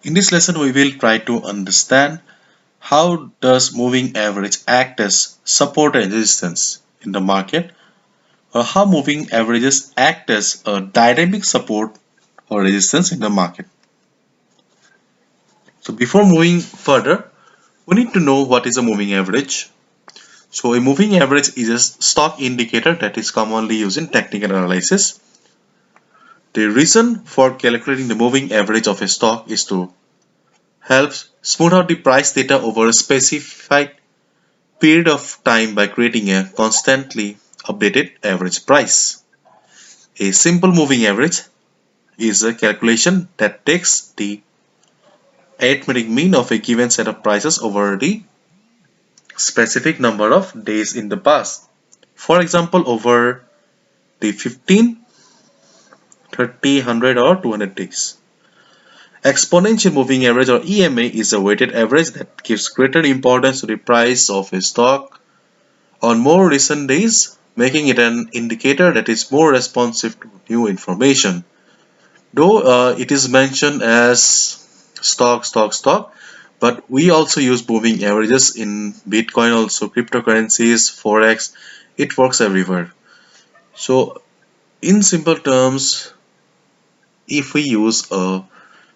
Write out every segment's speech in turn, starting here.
In this lesson, we will try to understand how does moving average act as support and resistance in the market, or how moving averages act as a dynamic support or resistance in the market. So before moving further, we need to know what is a moving average. So a moving average is a stock indicator that is commonly used in technical analysis. The reason for calculating the moving average of a stock is to help smooth out the price data over a specified period of time by creating a constantly updated average price. A simple moving average is a calculation that takes the arithmetic mean of a given set of prices over the specific number of days in the past. For example, over the 15, 30, 100 or 200 days. Exponential moving average or EMA is a weighted average that gives greater importance to the price of a stock on more recent days, making it an indicator that is more responsive to new information. Though it is mentioned as stock, but we also use moving averages in Bitcoin, also cryptocurrencies, Forex. It works everywhere. So in simple terms, if we use a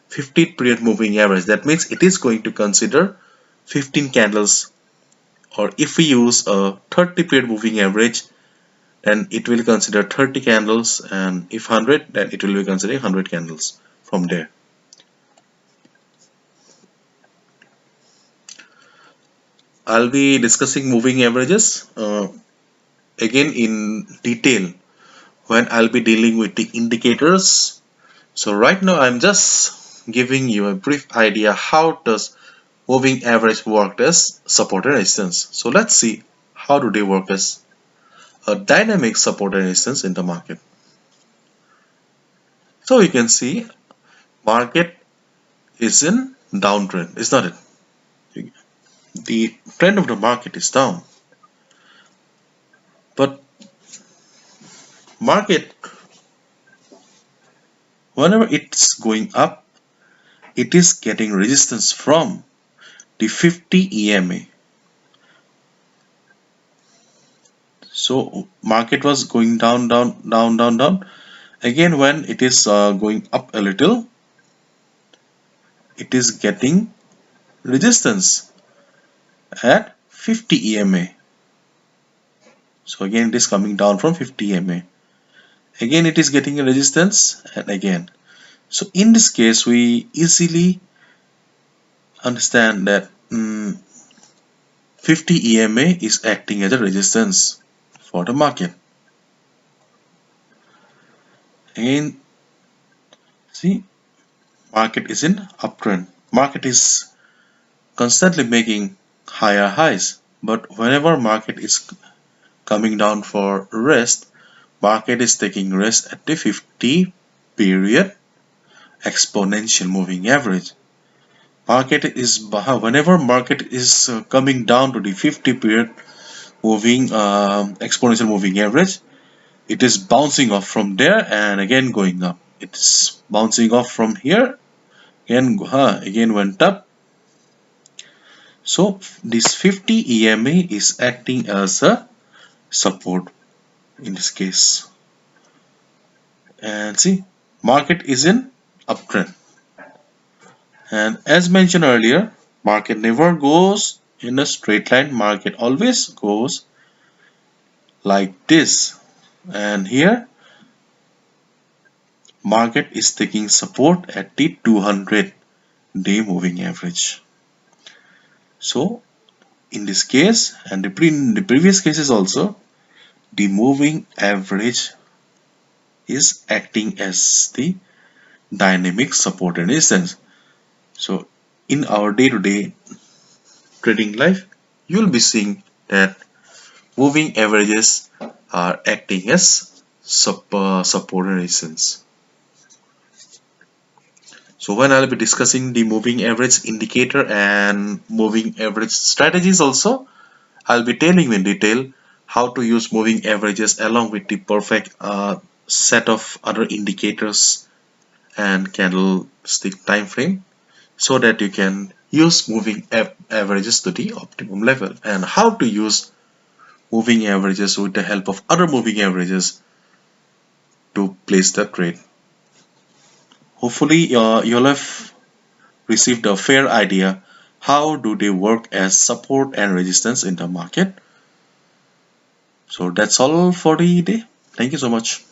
15 period moving average, that means it is going to consider 15 candles, or if we use a 30 period moving average, then it will consider 30 candles, and if 100, then it will be considering 100 candles from there. I'll be discussing moving averages again in detail when I'll be dealing with the indicators. So right now I'm just giving you a brief idea how does moving average work as support and resistance. So let's see how do they work as a dynamic support and resistance in the market. So you can see market is in downtrend, is not it? The trend of the market is down, but market, whenever it's going up, it is getting resistance from the 50 EMA. So market was going down. Again, when it is going up a little, it is getting resistance at 50 EMA. So again, it is coming down from 50 EMA. Again, it is getting a resistance, and again. So in this case, we easily understand that 50 EMA is acting as a resistance for the market. Again, see, market is in uptrend. Market is constantly making higher highs, but whenever market is coming down for rest, market is taking rest at the 50 period exponential moving average. Market is, whenever market is coming down to the 50 period moving exponential moving average, it is bouncing off from there and again going up. It's bouncing off from here, again went up. So this 50 EMA is acting as a support in this case. And see, market is in uptrend. And as mentioned earlier, market never goes in a straight line. Market always goes like this. And here, market is taking support at the 200-day moving average. So in this case, and in the previous cases also, the moving average is acting as the dynamic support and resistance. So in our day-to-day trading life, you will be seeing that moving averages are acting as support and resistance. So when I'll be discussing the moving average indicator and moving average strategies also, I'll be telling you in detail how to use moving averages along with the perfect set of other indicators and candlestick time frame so that you can use moving averages to the optimum level, and how to use moving averages with the help of other moving averages to place the trade. Hopefully you'll have received a fair idea how do they work as support and resistance in the market. So that's all for the day. Thank you so much.